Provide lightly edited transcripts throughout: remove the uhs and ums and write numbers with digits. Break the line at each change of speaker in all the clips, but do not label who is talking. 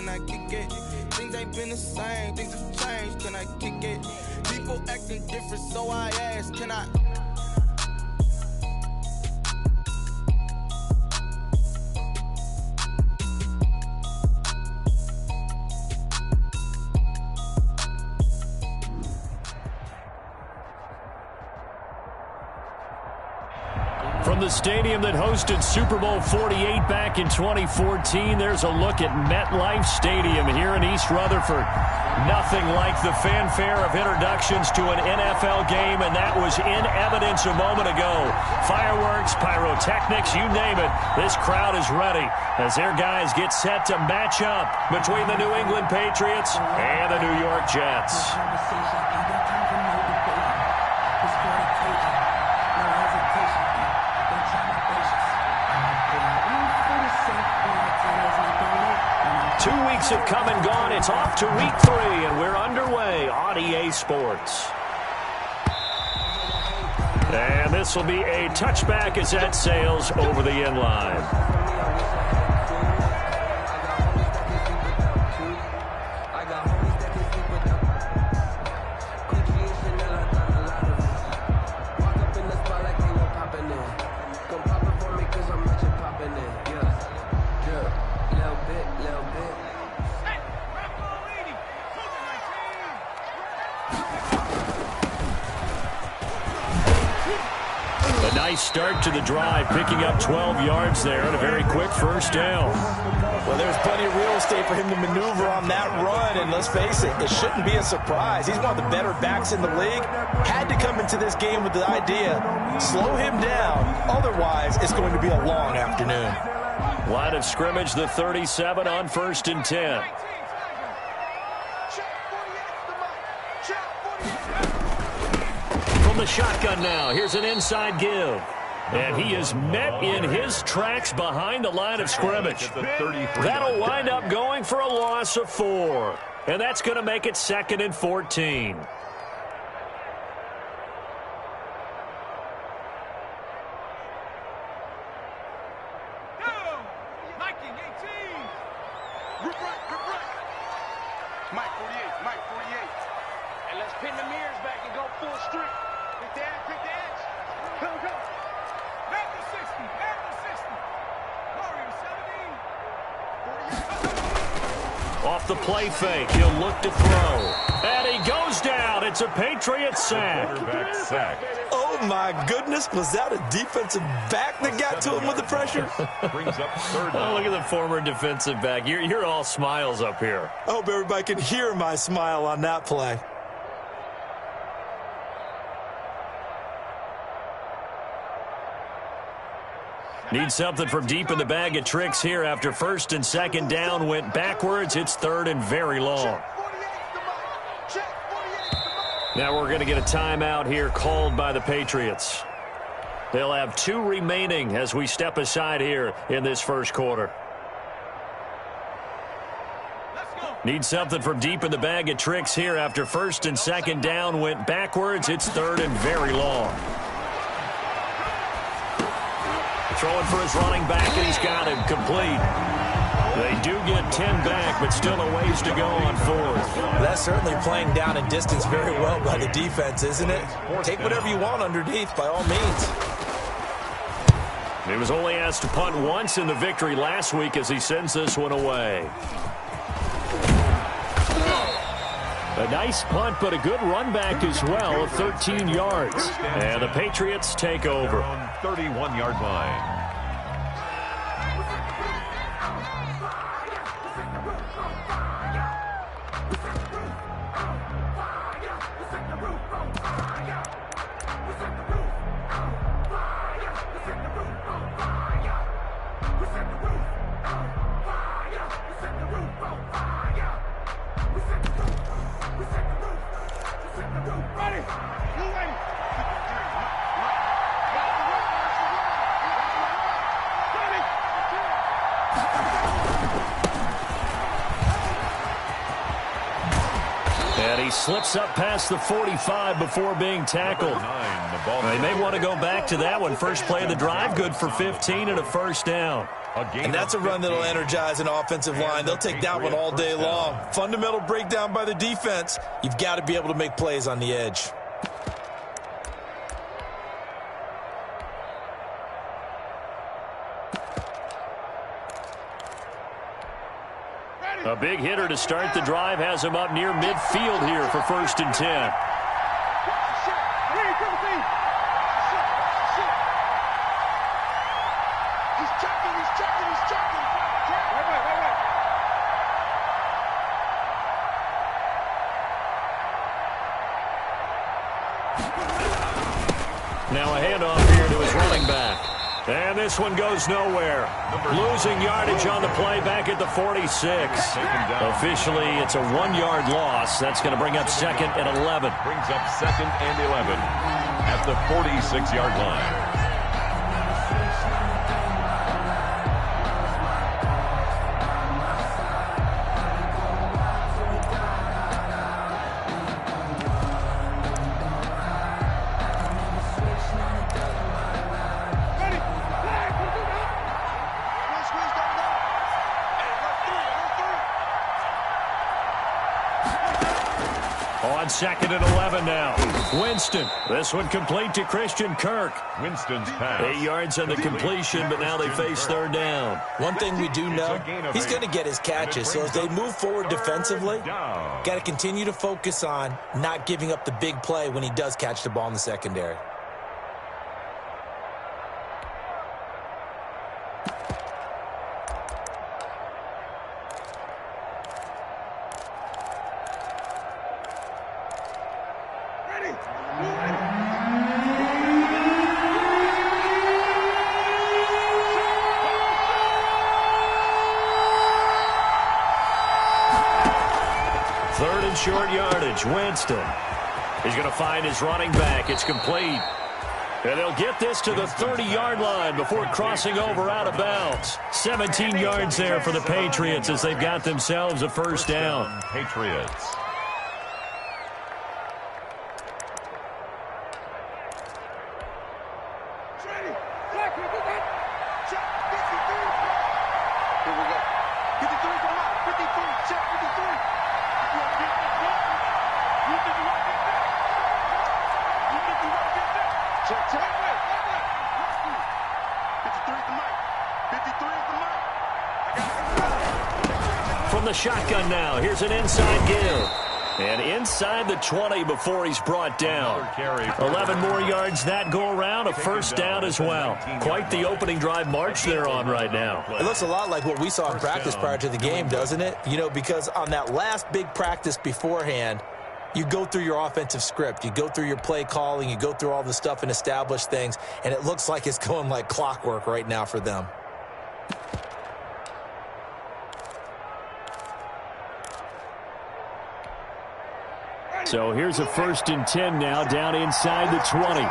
can I kick it? Things ain't been the same, things have changed, can I kick it? People acting different, so I ask, can I?
From the stadium that hosted Super Bowl 48 back in 2014, there's a look at MetLife Stadium here in East Rutherford. Nothing like the fanfare of introductions to an NFL game, and that was in evidence a moment ago. Fireworks, pyrotechnics, you name it. This crowd is ready as their guys get set to match up between the New England Patriots and the New York Jets. Have come and gone. It's off to week 3, and we're underway on EA Sports. And this will be a touchback as that sails over the end line. Start to the drive, picking up 12 yards there and a very quick first down.
Well, there's plenty of real estate for him to maneuver on that run, and let's face it, it shouldn't be a surprise. He's one of the better backs in the league. Had to come into this game with the idea, slow him down, otherwise it's going to be a long afternoon.
Line of scrimmage, the 37 on 1st and 10. From the shotgun now, here's an inside give. And he is met in his tracks behind the line of scrimmage. That'll wind up going for a loss of 4. And that's going to make it 2nd and 14. Off the play fake, he'll look to throw. And he goes down. It's a Patriot sack.
Oh, my goodness. Was that a defensive back that got to him with the pressure?
Brings up 3rd. Oh, look at the former defensive back. You're all smiles up here.
I hope everybody can hear my smile on that play.
Need something from deep in the bag of tricks here after 1st and 2nd down went backwards. It's 3rd and very long. Now we're going to get a timeout here called by the Patriots. They'll have 2 remaining as we step aside here in this first quarter. Need something from deep in the bag of tricks here after 1st and 2nd down went backwards. It's 3rd and very long. Throwing for his running back, and he's got him complete. They do get 10 back, but still a ways to go on 4th.
That's certainly playing down in distance very well by the defense, isn't it? Take whatever you want underneath, by all means.
He was only asked to punt once in the victory last week as he sends this one away. A nice punt, but a good run back as well of 13 yards. And the Patriots take over.
31-yard line.
Slips up past the 45 before being tackled. They may want to go back to that one. First play of the drive, good for 15 and a first down.
And that's a run that'll energize an offensive line. They'll take that one all day long. Fundamental breakdown by the defense. You've got to be able to make plays on the edge.
A big hitter to start the drive has him up near midfield here for 1st and 10. Now a handoff here to his running back. And this one goes nowhere. Losing yardage on the play back at the 46. Officially, it's a 1-yard loss. That's going to bring up 2nd and 11.
Brings up 2nd and 11 at the 46-yard line.
On 2nd and 11 now. Winston. This one complete to Christian Kirk.
Winston's pass.
8 yards on the completion, but now they face 3rd down.
One thing we do know, he's going to get his catches. So as they move forward defensively, got to continue to focus on not giving up the big play when he does catch the ball in the secondary.
Short yardage. Winston. He's going to find his running back. It's complete. And they'll get this to the 30-yard line before crossing over out of bounds. 17 yards there for the Patriots as they've got themselves a 1st down.
Patriots.
From the shotgun now, here's an inside give. And inside the 20 before he's brought down. 11 more yards that go around, a 1st down as well. Quite the opening drive march they're on right now.
It looks a lot like what we saw in practice prior to the game, doesn't it? You know, because on that last big practice beforehand, you go through your offensive script, you go through your play calling, you go through all the stuff and establish things, and it looks like it's going like clockwork right now for them.
So here's a 1st and 10 now down inside the 20.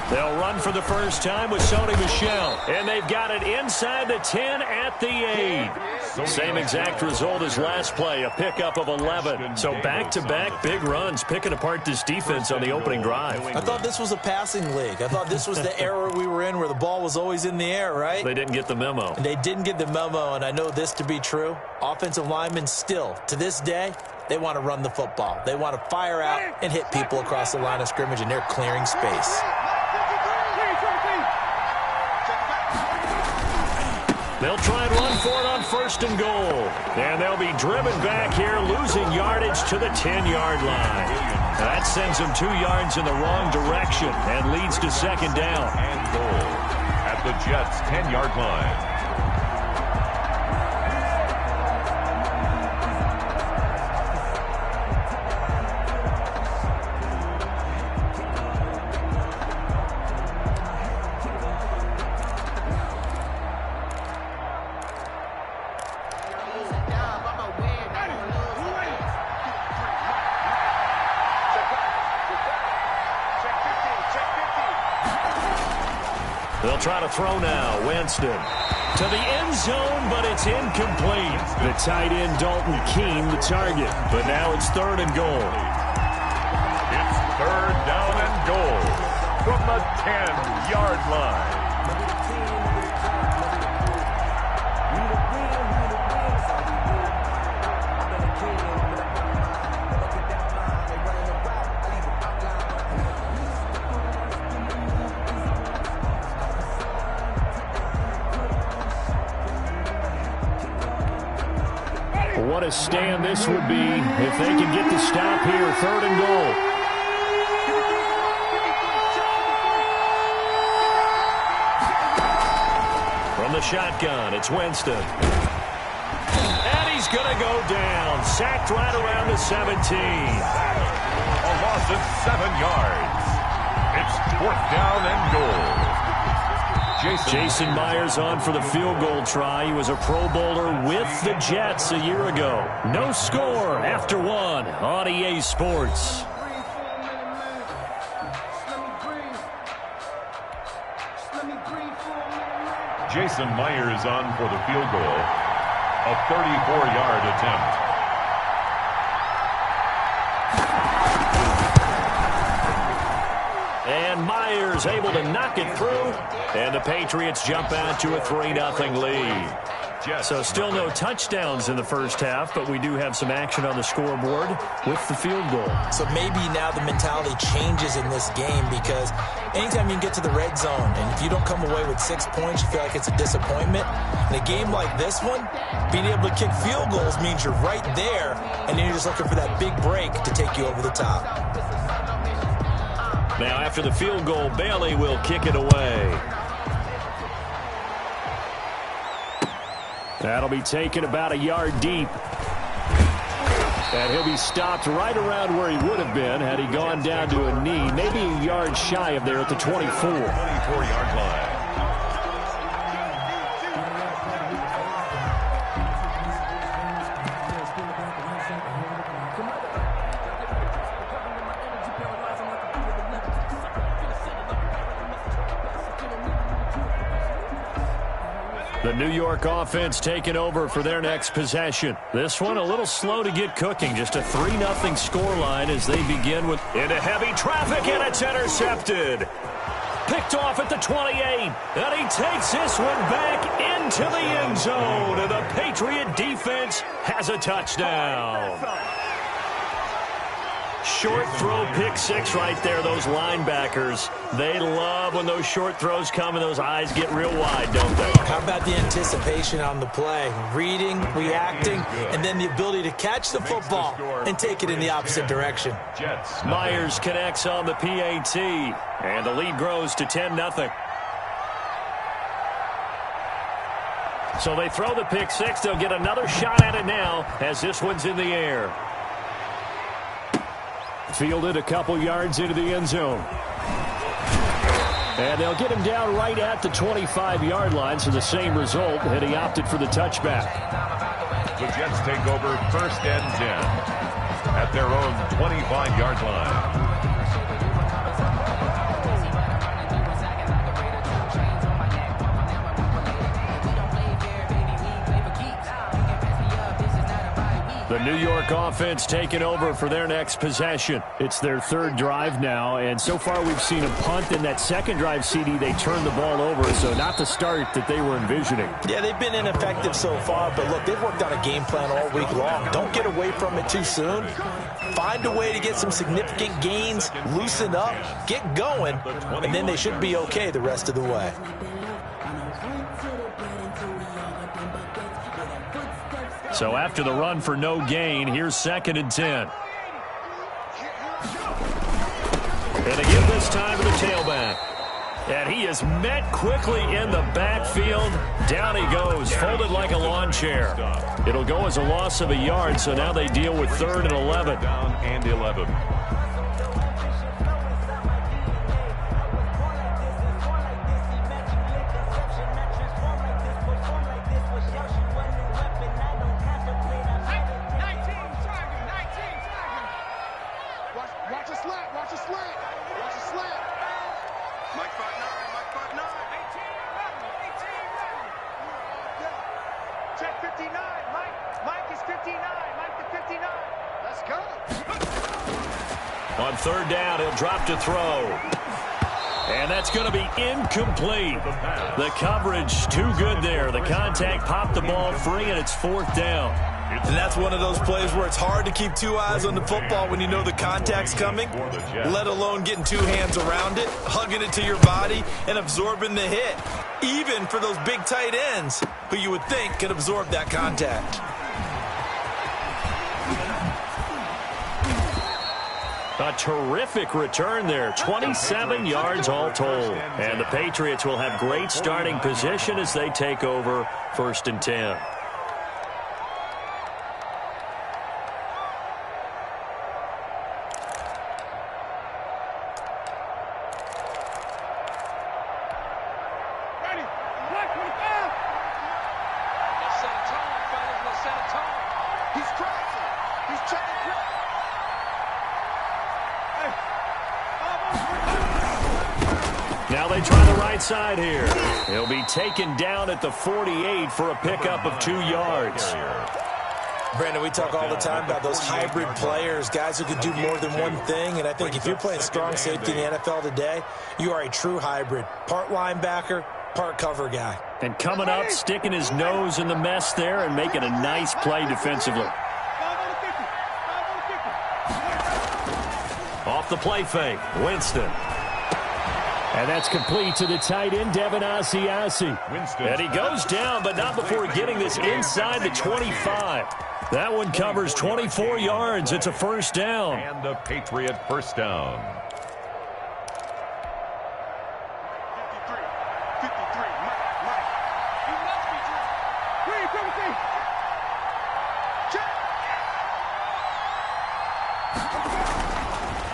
They'll run for the first time with Sony Michel. And they've got it inside the 10 at the 8. Same exact result as last play, a pickup of 11. So back-to-back big runs, picking apart this defense on the opening drive.
I thought this was a passing league. I thought this was the era we were in where the ball was always in the air, right?
They didn't get the memo.
And they didn't get the memo, and I know this to be true. Offensive linemen still, to this day, they want to run the football. They want to fire out and hit people across the line of scrimmage, and they're clearing space.
They'll try and run for it on 1st and goal. And they'll be driven back here, losing yardage to the 10-yard line. That sends them 2 yards in the wrong direction and leads to 2nd down.
And goal at the Jets' 10-yard line.
They'll try to throw now. Winston to the end zone, but it's incomplete. The tight end, Dalton Keene, the target. But now it's 3rd and goal.
It's 3rd down and goal from the 10-yard line.
What a stand this would be if they can get the stop here. 3rd and goal. From the shotgun, it's Winston. And he's going to go down. Sacked right around the 17.
A loss of 7 yards. It's 4th down and goal.
Jason Myers on for the field goal try. He was a Pro Bowler with the Jets a year ago. No score after 1 on EA Sports.
Jason Myers on for the field goal. A 34-yard attempt.
And Myers able to knock it through. And the Patriots jump out to a 3-0 lead. So still no touchdowns in the first half, but we do have some action on the scoreboard with the field goal.
So maybe now the mentality changes in this game, because anytime you can get to the red zone, and if you don't come away with 6 points, you feel like it's a disappointment. In a game like this one, being able to kick field goals means you're right there, and then you're just looking for that big break to take you over the top.
Now after the field goal, Bailey will kick it away. That'll be taken about a yard deep. And he'll be stopped right around where he would have been had he gone down to a knee, maybe a yard shy of there at the 24.
24-yard line.
The New York offense taking over for their next possession. This one a little slow to get cooking. Just a 3-0 scoreline as they begin with into heavy traffic, and it's intercepted. Picked off at the 28. And he takes this one back into the end zone. And the Patriot defense has a touchdown. Short throw pick six right there. Those linebackers, they love when those short throws come and those eyes get real wide, don't they?
How about the anticipation on the play? Reading, reacting, and then the ability to catch the football and take it in the opposite direction.
Myers connects on the PAT, and the lead grows to 10-0. So they throw the pick six. They'll get another shot at it now as this one's in the air. Fielded a couple yards into the end zone. And they'll get him down right at the 25-yard line, so the same result, and he opted for the touchback.
The Jets take over 1st and 10 at their own 25-yard line.
The New York offense taking over for their next possession. It's their third drive now, and so far we've seen a punt. In that second drive, CD, they turned the ball over, so not the start that they were envisioning.
Yeah, they've been ineffective so far, but look, they've worked on a game plan all week long. Don't get away from it too soon. Find a way to get some significant gains, loosen up, get going, and then they should be okay the rest of the way.
So after the run for no gain, here's 2nd and 10. And again this time to the tailback. And he is met quickly in the backfield. Down he goes, folded like a lawn chair. It'll go as a loss of a yard, so now they deal with 3rd and 11.
Down and 11.
Watch a slant. Mike 5'9", Mike 5'9".
On third down, he'll drop to throw. And that's going to be incomplete. The coverage too good there. The contact popped the ball free, and it's fourth down.
And that's one of those plays where it's hard to keep two eyes on the football when you know the contact's coming, let alone getting two hands around it, hugging it to your body, and absorbing the hit. Even for those big tight ends who you would think could absorb that contact.
A terrific return there. 27 yards all told. And the Patriots will have great starting position as they take over 1st and 10. Now they try the right side here. He'll be taken down at the 48 for a pickup of 2 yards.
Brandon, we talk all the time about those hybrid players, guys who can do more than one thing. And I think if you're playing strong safety in the NFL today, you are a true hybrid. Part linebacker, part cover guy.
And coming up, sticking his nose in the mess there and making a nice play defensively. Off the play fake, Winston. And that's complete to the tight end, Devin Asiasi. And he goes down, but not before getting this inside the 25. That one covers 24 yards. It's a first down.
And a Patriot first down.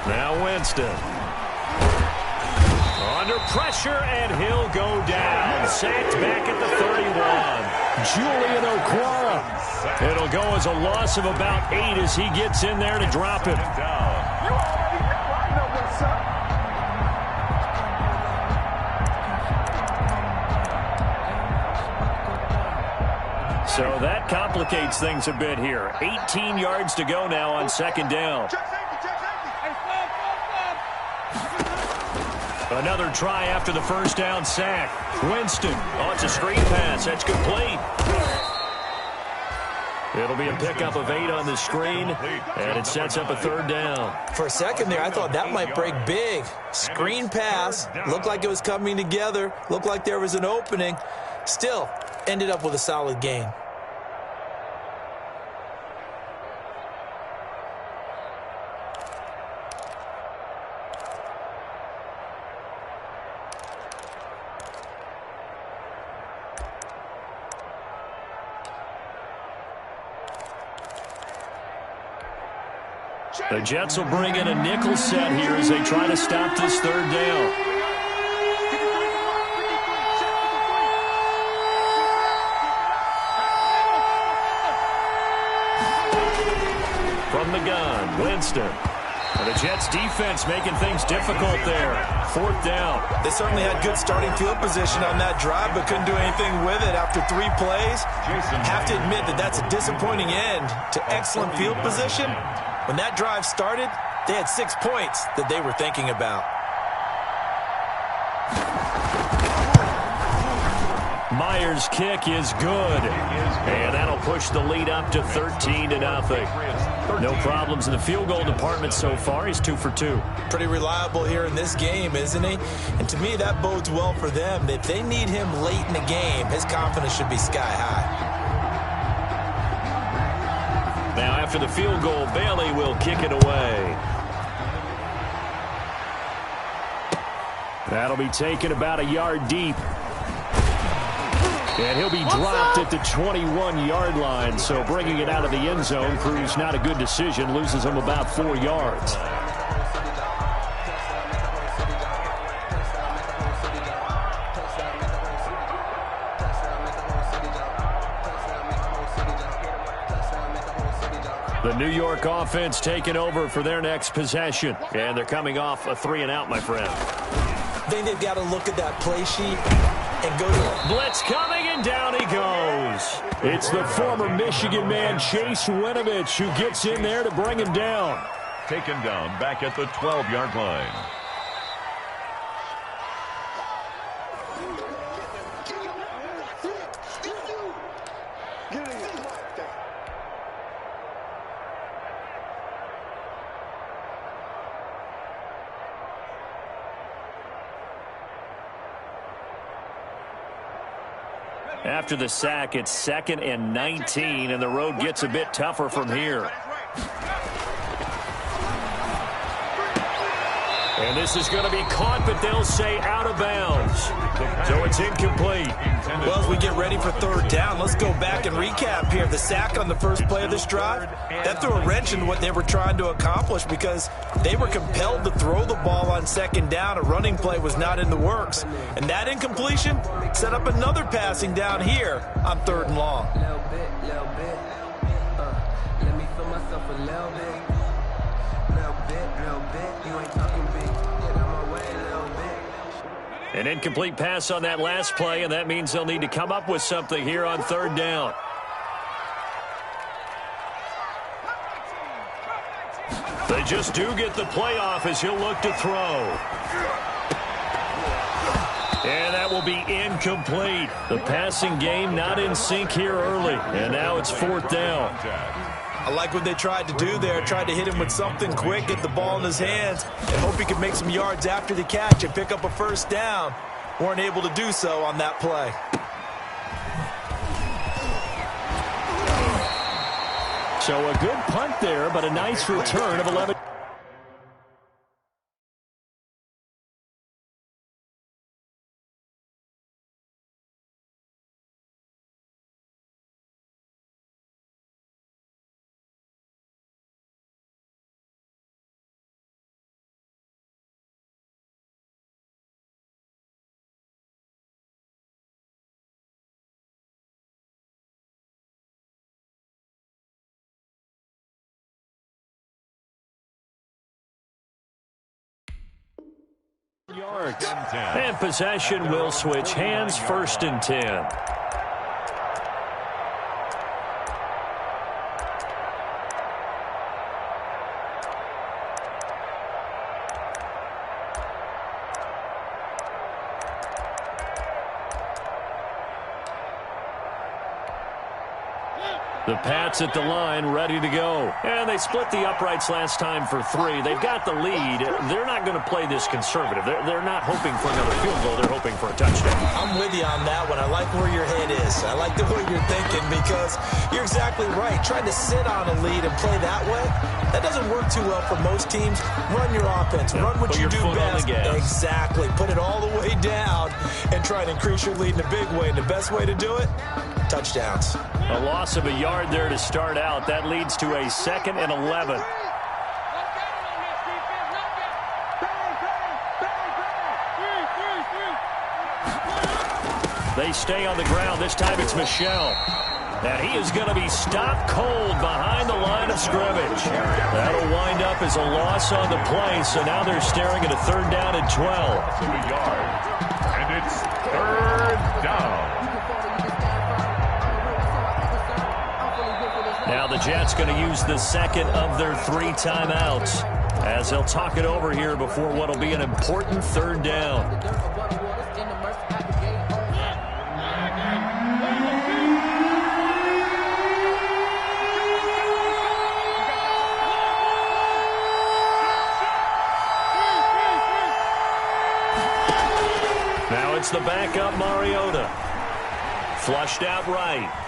Now Winston. Under pressure, and he'll go down. Sacked back at the 31. Julian Okwara. It'll go as a loss of about 8 as he gets in there to drop it. So that complicates things a bit here. 18 yards to go now on second down. Another try after the first down sack. Winston. Oh, it's a screen pass. That's complete. It'll be a pickup of 8 on the screen, and it sets up a third down.
For a second there, I thought that might break big. Screen pass. Looked like it was coming together. Looked like there was an opening. Still, ended up with a solid gain.
The Jets will bring in a nickel set here as they try to stop this third down. From the gun, Winston. And the Jets defense making things difficult there. Fourth down.
They certainly had good starting field position on that drive, but couldn't do anything with it after 3 plays. Have to admit that that's a disappointing end to excellent field position. When that drive started, they had 6 points that they were thinking about.
Myers' kick is good. And that'll push the lead up to 13-0. No problems in the field goal department so far. He's 2 for 2.
Pretty reliable here in this game, isn't he? And to me, that bodes well for them. If they need him late in the game, his confidence should be sky high.
Now, after the field goal, Bailey will kick it away. That'll be taken about a yard deep. And he'll be dropped at the 21-yard line, so bringing it out of the end zone proves not a good decision, loses him about 4 yards. The New York offense taking over for their next possession. And they're coming off a 3-and-out, my friend.
I think they've got to look at that play sheet and go to
blitz coming, and down he goes. It's the former Michigan man, Chase Winovich, who gets in there to bring him down.
taken down back at the 12-yard line.
After the sack, it's 2nd and 19, and the road gets a bit tougher from here. And this is going to be caught, but they'll say out of bounds. So it's incomplete.
Well, as we get ready for third down, let's go back and recap here. The sack on the first play of this drive, that threw a wrench into what they were trying to accomplish because they were compelled to throw the ball on second down. A running play was not in the works. And that incompletion set up another passing down here on 3rd and long.
Little bit. Let me feel myself a little bit. You ain't talking big. Get out my way a little bit.
An incomplete pass on that last play, and that means they'll need to come up with something here on 3rd down. They just do get the playoff as he'll look to throw. And that will be incomplete. The passing game not in sync here early, and now it's 4th down.
I like what they tried to do there. Tried to hit him with something quick, get the ball in his hands, and hope he could make some yards after the catch and pick up a first down. Weren't able to do so on that play.
So a good punt there, but a nice return of 11. Yards. And possession will switch hands, 1st and 10. The Pats at the line, ready to go. And they split the uprights last time for 3. They've got the lead. They're not going to play this conservative. They're not hoping for another field goal. They're hoping for a touchdown.
I'm with you on that one. I like where your head is. I like the way you're thinking because you're exactly right. Trying to sit on a lead and play that way, that doesn't work too well for most teams. Run your offense. Run what you do best. Exactly. Put it all the way down and try to increase your lead in a big way. And the best way to do it, touchdowns.
A loss of a yard there to start out. That leads to a 2nd and 11. They stay on the ground. This time it's Michel. And he is going to be stopped cold behind the line of scrimmage. That'll wind up as a loss on the play. So now they're staring at a 3rd down and 12.
And it's 3rd down.
Now the Jets going to use the 2nd of their 3 timeouts as they'll talk it over here before what will be an important 3rd down. Now it's the backup Mariota. Flushed out right.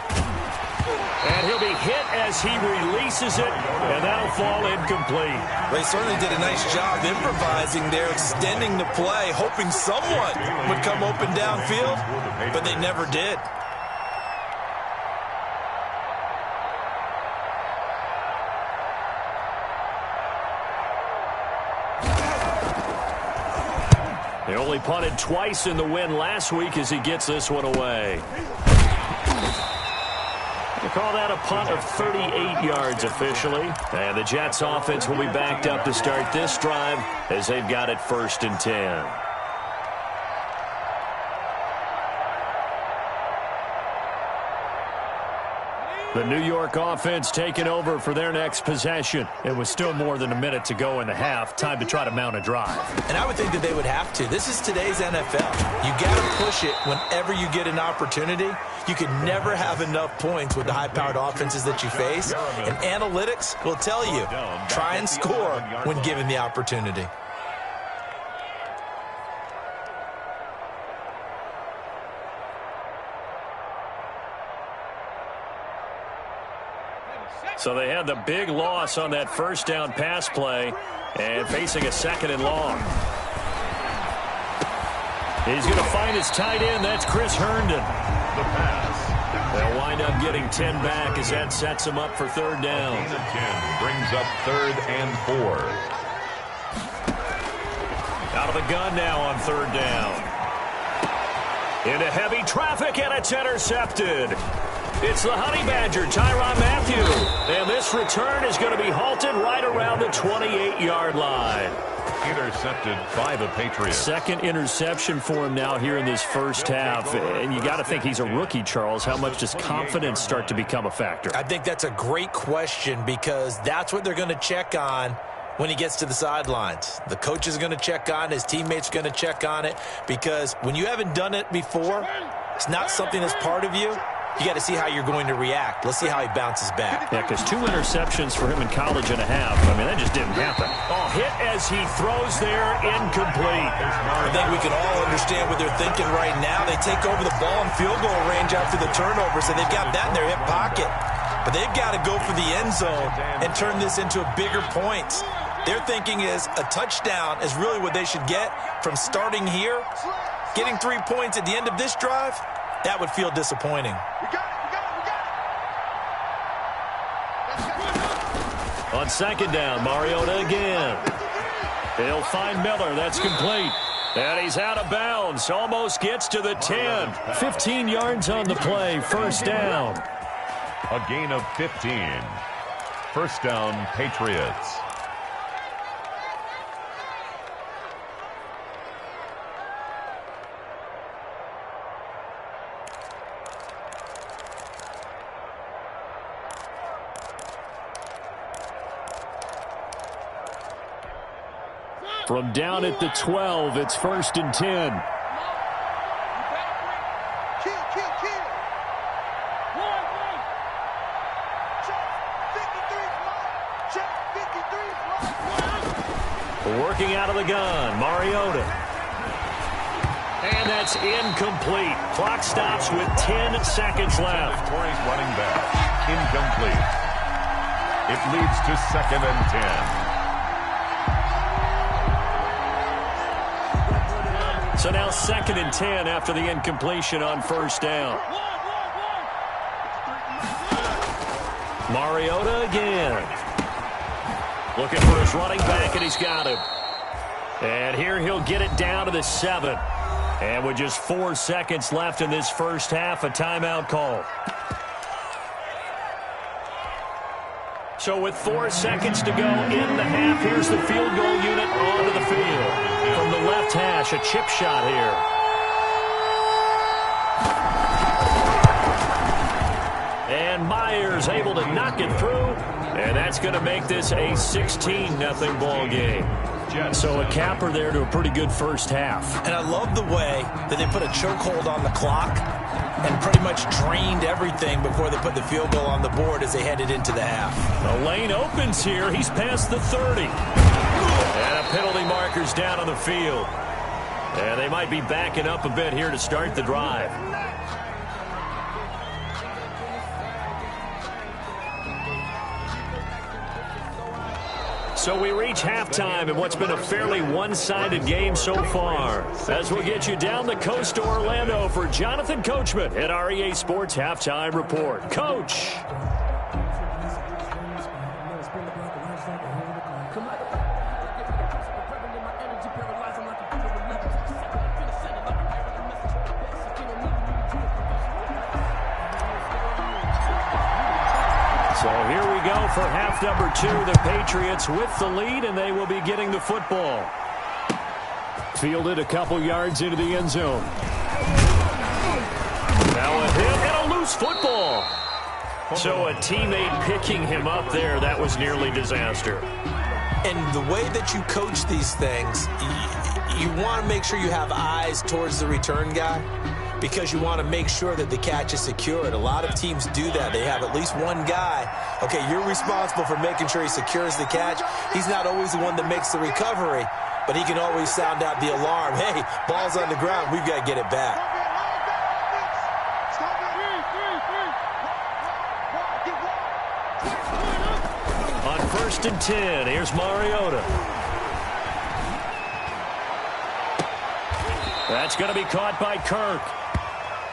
And he'll be hit as he releases it, and that'll fall incomplete.
They certainly did a nice job improvising there, extending the play, hoping someone would come open downfield, but they never did.
They only punted twice in the win last week as he gets this one away. They call that a punt of 38 yards officially. And the Jets offense will be backed up to start this drive as they've got it 1st and 10. The New York offense taking over for their next possession. It was still more than a minute to go in the half. Time to try to mount a drive.
And I would think that they would have to. This is today's NFL. You got to push it whenever you get an opportunity. You can never have enough points with the high-powered offenses that you face. And analytics will tell you, try and score when given the opportunity.
So they had the big loss on that first down pass play and facing a 2nd and long. He's going to find his tight end. That's Chris Herndon.
The pass.
They'll wind up getting 10 back as that sets him up for 3rd down.
10 brings up 3rd and 4.
Out of the gun now on 3rd down. Into heavy traffic, and it's intercepted. It's the Honey Badger, Tyrann Mathieu. And this return is going to be halted right around the 28-yard line.
Intercepted by the Patriots.
2nd interception for him now here in this first half. And you got to think he's a rookie, Charles. How much does confidence start to become a factor?
I think that's a great question because that's what they're going to check on when he gets to the sidelines. The coach is going to check on it. His teammates are going to check on it because when you haven't done it before, it's not something that's part of you. You got to see how you're going to react. Let's see how he bounces back.
Yeah, because 2 interceptions for him in college and a half. I mean, that just didn't happen. Oh, hit as he throws there, incomplete.
I think we can all understand what they're thinking right now. They take over the ball in field goal range after the turnover, so they've got that in their hip pocket. But they've got to go for the end zone and turn this into a bigger point. Their thinking is a touchdown is really what they should get from starting here. Getting 3 points at the end of this drive, that would feel disappointing.
On 2nd down, Mariota again. They'll find Miller. That's complete. And he's out of bounds. Almost gets to the 10. 15 yards on the play. 1st down.
A gain of 15. 1st down, Patriots.
From down at the 12, it's 1st and 10. Working out of the gun, Mariota. And that's incomplete. Clock stops with 10 seconds left.
Torrey's running back. Incomplete. It leads to 2nd and 10.
So now 2nd and 10 after the incompletion on 1st down. Mariota again. Looking for his running back, and he's got him. And here he'll get it down to the 7. And with just 4 seconds left in this first half, a timeout call. So with 4 seconds to go in the half, here's the field goal unit onto the field. From the left hash, a chip shot here. And Myers able to knock it through. And that's going to make this a 16-0 ball game. So a capper there to a pretty good first half.
And I love the way that they put a chokehold on the clock and pretty much drained everything before they put the field goal on the board as they headed into the half.
The lane opens here. He's past the 30. And a penalty marker's down on the field. And they might be backing up a bit here to start the drive. So we reach halftime in what's been a fairly one-sided game so far. As we'll get you down the coast to Orlando for Jonathan Coachman at our EA Sports Halftime Report. Coach. So here we go for half number 2. The Patriots with the lead, and they will be getting the football. Fielded a couple yards into the end zone. Now a hit and a loose football. So a teammate picking him up there, that was nearly disaster.
And the way that you coach these things, you want to make sure you have eyes towards the return guy because you want to make sure that the catch is secured. A lot of teams do that. They have at least one guy. Okay, you're responsible for making sure he secures the catch. He's not always the one that makes the recovery, but he can always sound out the alarm. Hey, ball's on the ground. We've got to get it back.
On 1st and 10, here's Mariota. That's going to be caught by Kirk.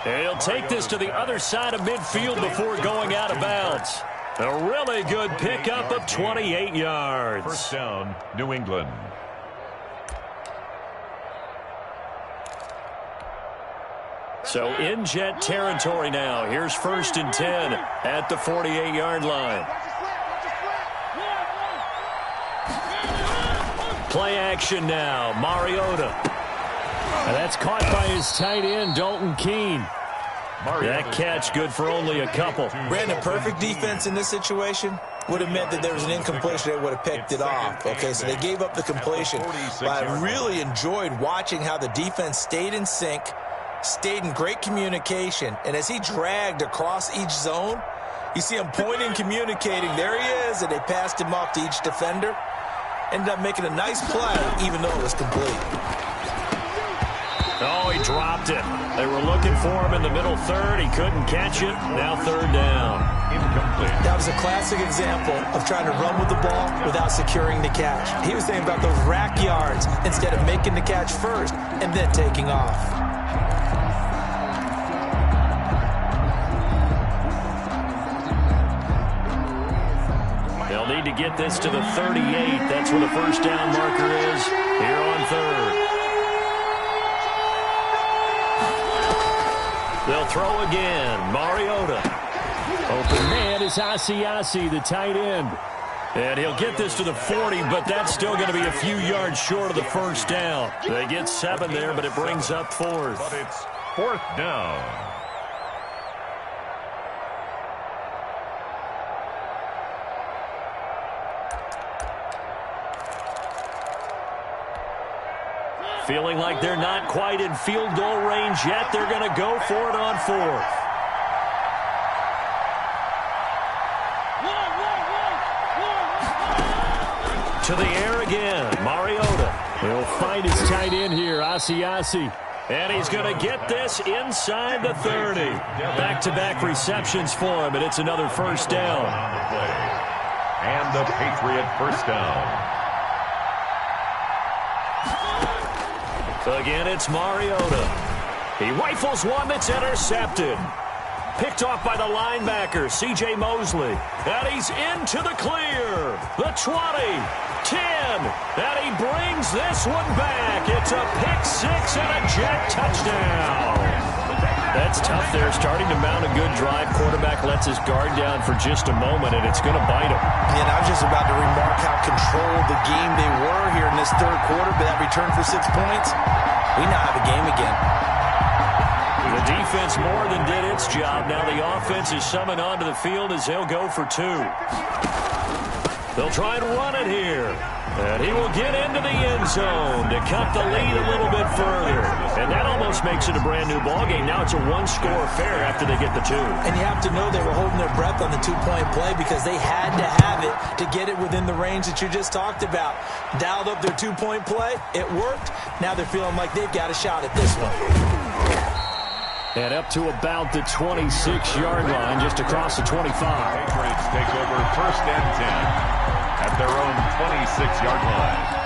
And he'll take this to the other side of midfield before going out of bounds. A really good pickup of 28 yards.
First down, New England.
So in Jet territory now. Here's 1st and 10 at the 48-yard line. Play action now. Mariota. And that's caught by his tight end, Dalton Keene. That catch good for only a couple.
Brandon, perfect defense in this situation would have meant that there was an incompletion. They would have picked it off. Okay, so they gave up the completion. But I really enjoyed watching how the defense stayed in sync, stayed in great communication. And as he dragged across each zone, you see him pointing, communicating. There he is, and they passed him off to each defender. Ended up making a nice play, even though it was complete.
Oh, he dropped it. They were looking for him in the middle third. He couldn't catch it. Now 3rd down.
Incomplete.
That was a classic example of trying to run with the ball without securing the catch. He was thinking about those rack yards instead of making the catch first and then taking off.
They'll need to get this to the 38. That's where the first down marker is here on 3rd. They'll throw again. Mariota. Open man is Asiasi, the tight end. And he'll get this to the 40, but that's still going to be a few yards short of the first down. They get 7 there, but it brings up 4th.
But it's 4th down.
Feeling like they're not quite in field goal range yet. They're going to go for it on 4th. To the air again. Mariota. He'll find his tight end here, Asiasi. And he's going to get this inside the 30. Back-to-back receptions for him, and it's another first down.
And the Patriot first down.
Again, it's Mariota. He rifles one that's intercepted. Picked off by the linebacker, C.J. Mosley. And he's into the clear. The 20, 10, and he brings this one back. It's a pick-6 and a Jet touchdown. That's tough there, starting to mount a good drive. Quarterback lets his guard down for just a moment, and it's going to bite him.
And I was just about to remark how controlled the game they were here in this 3rd quarter, but that return for 6 points, we now have a game again.
The defense more than did its job. Now the offense is summoned onto the field as they'll go for 2. They'll try and run it here. And he will get into the end zone to cut the lead a little bit further. And that almost makes it a brand-new ballgame. Now it's a one-score affair after they get the 2.
And you have to know they were holding their breath on the 2-point play because they had to have it to get it within the range that you just talked about. Dialed up their 2-point play. It worked. Now they're feeling like they've got a shot at this one.
And up to about the 26-yard line, just across the 25.
Patriots take over 1st and 10 at their own 26-yard line.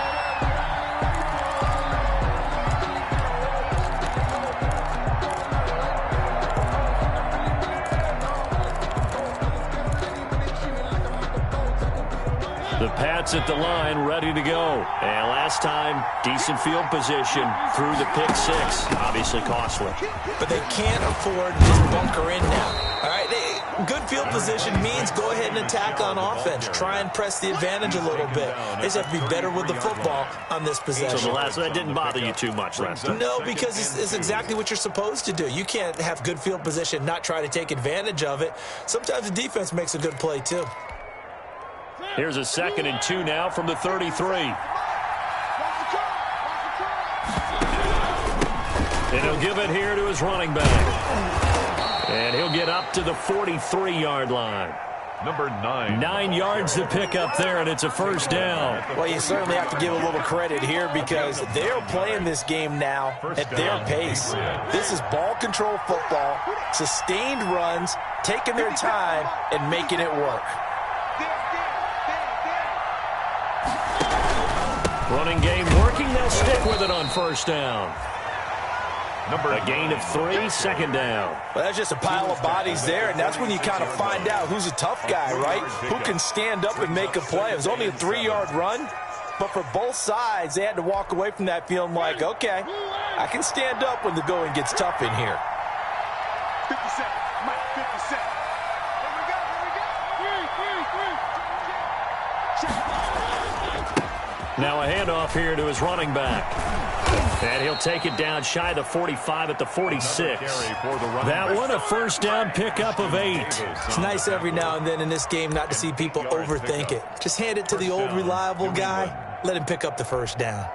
The Pats at the line, ready to go. And last time, decent field position through the pick-6. Obviously costly.
But they can't afford to just bunker in now. All right, Good field position means go ahead and attack on offense. Try and press the advantage a little bit. They just have to be better with the football on this possession.
So that didn't bother you too much last time?
No, because it's exactly what you're supposed to do. You can't have good field position, not try to take advantage of it. Sometimes the defense makes a good play, too.
Here's a 2nd and 2 now from the 33. And he'll give it here to his running back. And he'll get up to the 43-yard line.
Number 9.
9 yards to pick up there, and it's a first down.
Well, you certainly have to give a little credit here because they're playing this game now at their pace. This is ball control football, sustained runs, taking their time, and making it work.
Running game working. They'll stick with it on first down. A gain of 3, 2nd down.
Well, that's just a pile of bodies there, and that's when you kind of find out who's a tough guy, right? Who can stand up and make a play. It was only a 3-yard run, but for both sides, they had to walk away from that feeling like, okay, I can stand up when the going gets tough in here.
50 seconds. Mike, 50 seconds.
Now a handoff here to his running back. And he'll take it down shy of the 45 at the 46. That one a first down pickup of 8.
It's nice every now and then in this game not to see people overthink it. Just hand it to the old reliable guy. Let him pick up the first down.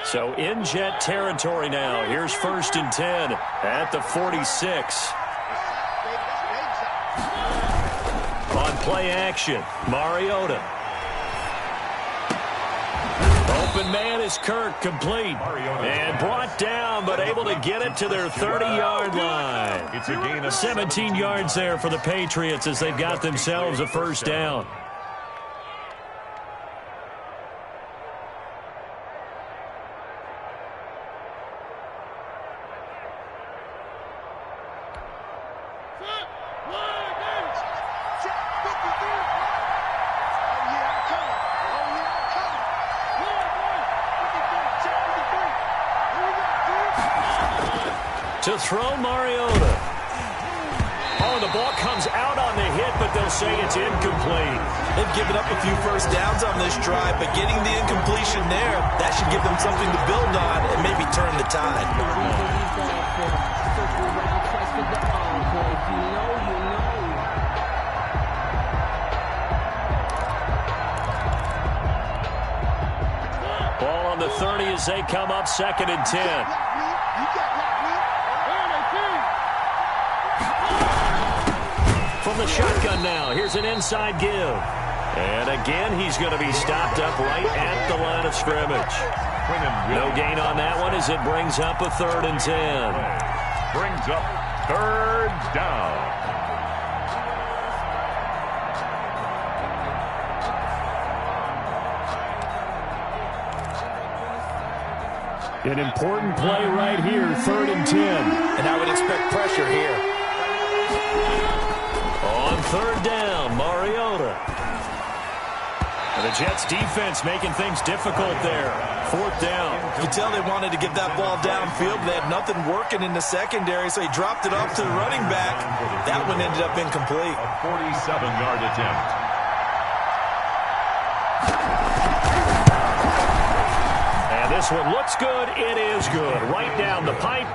So in Jet territory now. Here's 1st and 10 at the 46. On play action, Mariota. Open man is Kirk, complete. And brought down, but able to get it to their 30-yard line.
It's a gain of
17 yards there for the Patriots as they've got themselves a first down. To throw Mariota. Oh, the ball comes out on the hit, but they'll say it's incomplete.
They've given up a few first downs on this drive, but getting the incompletion there, that should give them something to build on and maybe turn the tide.
Ball on the 30 as they come up 2nd and 10. From the shotgun now, here's an inside give. And again, he's going to be stopped up right at the line of scrimmage. No gain on that one as it brings up a 3rd and 10.
Brings up 3rd down.
An important play right here, 3rd and 10.
And I would expect pressure here.
On 3rd down, Mariota. And the Jets defense making things difficult there. 4th down.
You can tell they wanted to get that ball downfield. They had nothing working in the secondary, so he dropped it off to the running back. That one ended up incomplete.
A 47-yard attempt.
And this one looks good. It is good. Right down the pipe.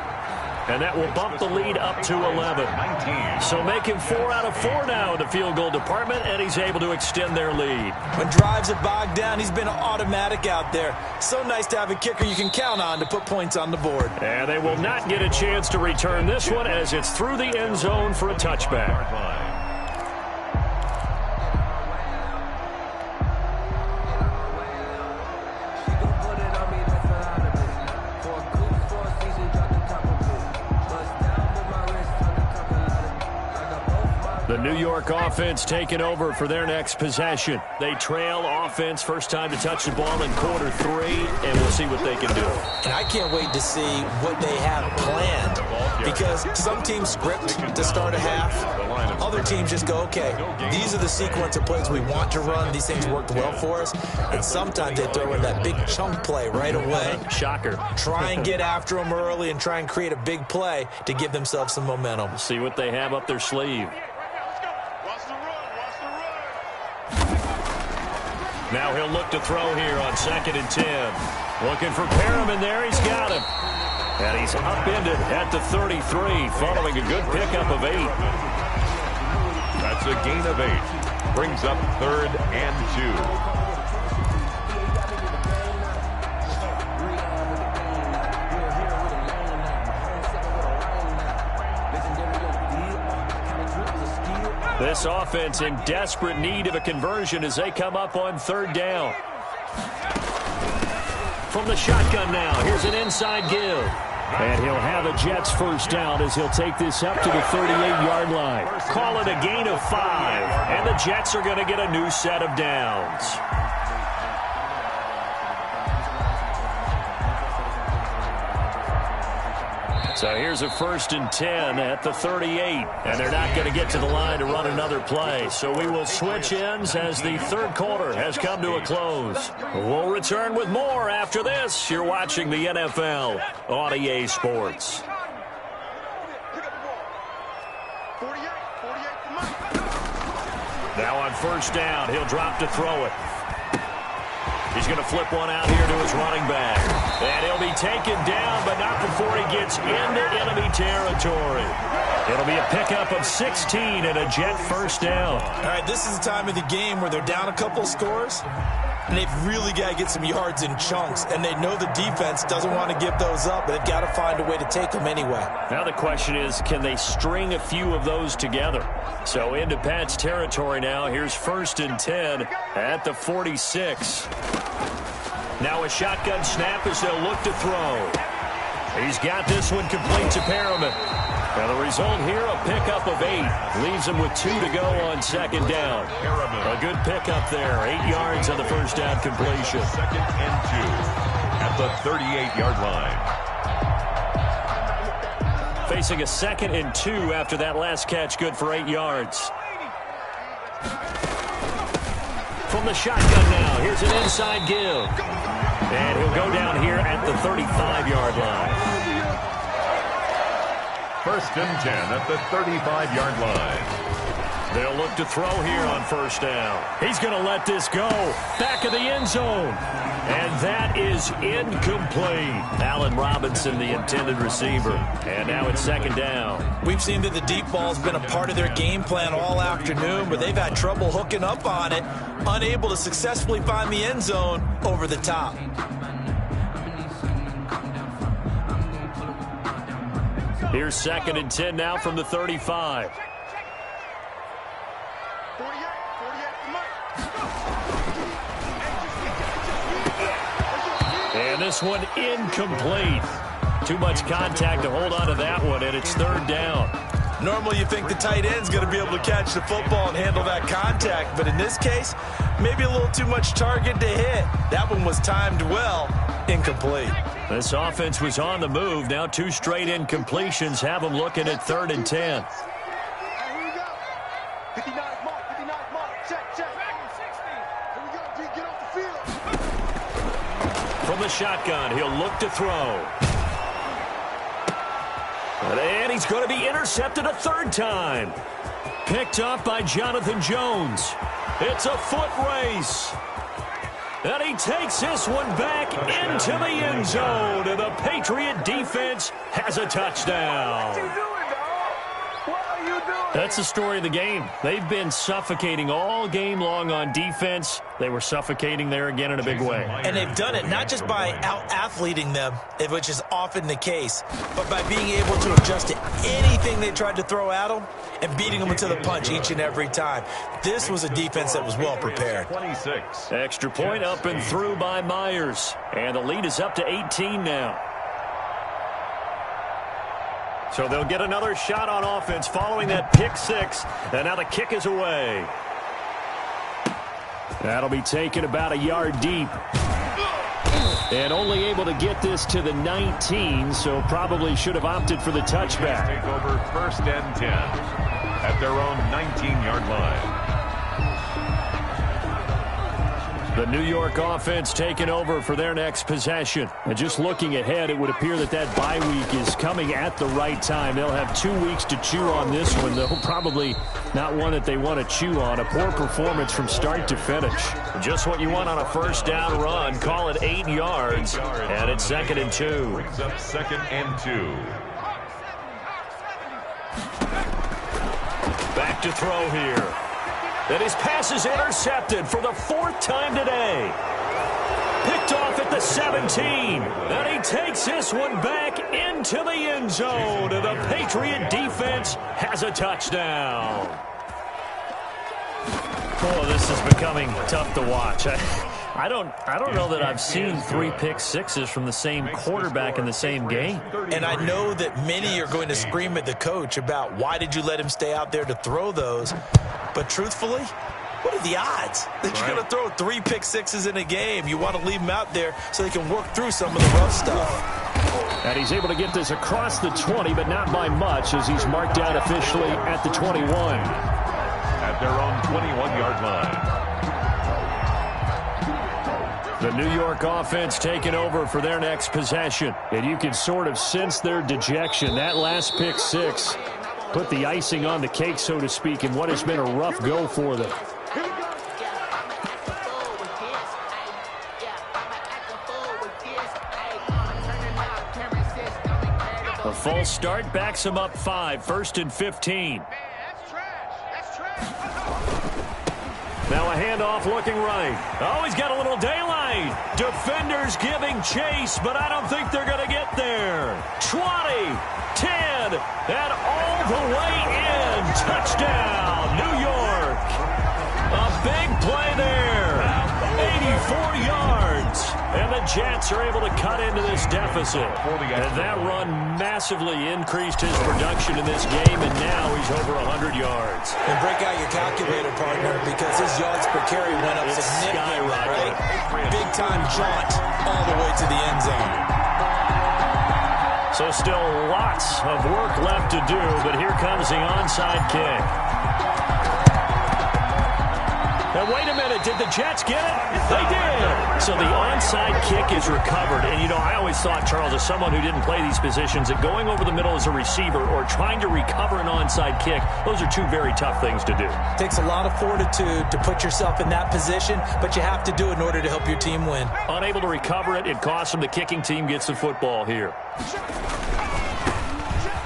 And that will bump the lead up to 11.
19.
So making 4 out of 4 now in the field goal department, and he's able to extend their lead.
When drives are bogged down, he's been automatic out there. So nice to have a kicker you can count on to put points on the board.
And they will not get a chance to return this one as it's through the end zone for a touchback. The New York offense taking over for their next possession. They trail offense, first time to touch the ball in quarter 3, and we'll see what they can do.
And I can't wait to see what they have planned, because some teams script to start a half. Other teams just go, okay, these are the sequence of plays we want to run. These things worked well for us. And sometimes they throw in that big chunk play right away.
Shocker.
Try and get after them early and try and create a big play to give themselves some momentum.
See what they have up their sleeve. Now he'll look to throw here on 2nd and 10. Looking for Perriman there. He's got him. And he's upended at the 33 following a good pickup of 8.
That's a gain of 8. Brings up 3rd and 2.
This offense in desperate need of a conversion as they come up on 3rd down. From the shotgun now, here's an inside give. And he'll have a Jets first down as he'll take this up to the 38-yard line. Call it a gain of 5, and the Jets are going to get a new set of downs. So here's a 1st and 10 at the 38, and they're not going to get to the line to run another play. So we will switch ends as the 3rd quarter has come to a close. We'll return with more after this. You're watching the NFL on EA Sports. Now on 1st down, he'll drop to throw it. He's going to flip one out here to his running back. And he'll be taken down, but not before he gets into enemy territory. It'll be a pickup of 16 and a Jet first down.
All right, this is the time of the game where they're down a couple of scores, and they've really got to get some yards in chunks, and they know the defense doesn't want to give those up, but they've got to find a way to take them anyway.
Now the question is, can they string a few of those together? So into Pat's territory now. Here's 1st and 10 at the 46. Now a shotgun snap as they'll look to throw. He's got this one complete to Perriman. Now the result here, a pickup of 8. Leaves him with 2 to go on 2nd down. A good pickup there. 8 yards on the first down completion.
2nd and 2 at the 38-yard line.
Facing a 2nd and 2 after that last catch, good for 8 yards. From the shotgun now, here's an inside give. And he'll go down here at the 35-yard line.
1st and 10 at the 35-yard line.
They'll look to throw here on 1st down. He's going to let this go. Back of the end zone. And that is incomplete. Allen Robinson, the intended receiver. And now it's 2nd down.
We've seen that the deep ball has been a part of their game plan all afternoon, but they've had trouble hooking up on it, unable to successfully find the end zone over the top.
Here's 2nd and 10 now from the 35. And this one incomplete. Too much contact to hold on to that one, and it's 3rd down.
Normally you think the tight end's going to be able to catch the football and handle that contact, but in this case, maybe a little too much target to hit. That one was timed well, incomplete.
This offense was on the move. Now 2 straight incompletions have them looking at 3rd and 10. From the shotgun, he'll look to throw. And he's going to be intercepted a 3rd time. Picked up by Jonathan Jones. It's a foot race. And he takes this one back into the end zone. And the Patriot defense has a touchdown.
What are you doing, dog? What are you doing?
That's the story of the game. They've been suffocating all game long on defense. They were suffocating there again in a big way.
And they've done it not just by out-athleting them, which is often the case, but by being able to adjust to anything they tried to throw at them and beating them into the punch each and every time. This was a defense that was well prepared.
26.
Extra point up and through by Myers. And the lead is up to 18 now. So they'll get another shot on offense following that pick 6. And now the kick is away. That'll be taken about a yard deep. And only able to get this to the 19, so probably should have opted for the touchback.
Take over 1st and 10 at their own 19-yard line.
The New York offense taking over for their next possession. And just looking ahead, it would appear that that bye week is coming at the right time. They'll have 2 weeks to chew on this one, though probably not one that they want to chew on. A poor performance from start to finish.
Just what you want on a first down run. Call it 8 yards. And it's 2nd and 2.
Brings up 2nd and 2.
Back to throw here. And his pass is intercepted for the 4th time today. Picked off at the 17. And he takes this one back into the end zone. And the Patriot defense has a touchdown.
Oh, this is becoming tough to watch. I don't know that I've seen 3 pick sixes from the same quarterback in the same game.
And I know that many are going to scream at the coach about why did you let him stay out there to throw those. But truthfully, what are the odds that you're going to throw 3 pick sixes in a game? You want to leave them out there so they can work through some of the rough stuff.
And he's able to get this across the 20, but not by much as he's marked down officially at the 21.
At their own 21-yard line.
The New York offense taking over for their next possession. And you can sort of sense their dejection. That last pick six put the icing on the cake, so to speak, in what has been a rough go for them. A false start backs him up 5, 1st and 15. Now a handoff looking right. Oh, he's got a little daylight. Defenders giving chase, but I don't think they're going to get there. 20, 10, and all the way in. Touchdown, New York. A big play there. 84 yards. And the Jets are able to cut into this deficit. And that run massively increased his production in this game, and now he's over 100 yards.
And break out your calculator, partner, because his yards per carry went up significantly, right? Big-time jaunt all the way to the end zone.
So still lots of work left to do, but here comes the onside kick. Now, wait a minute. Did the Jets get it? They did. So the onside kick is recovered. And, you know, I always thought, Charles, as someone who didn't play these positions, that going over the middle as a receiver or trying to recover an onside kick, those are 2 very tough things to do.
It takes a lot of fortitude to put yourself in that position, but you have to do it in order to help your team win.
Unable to recover it, it costs them. The kicking team gets the football here.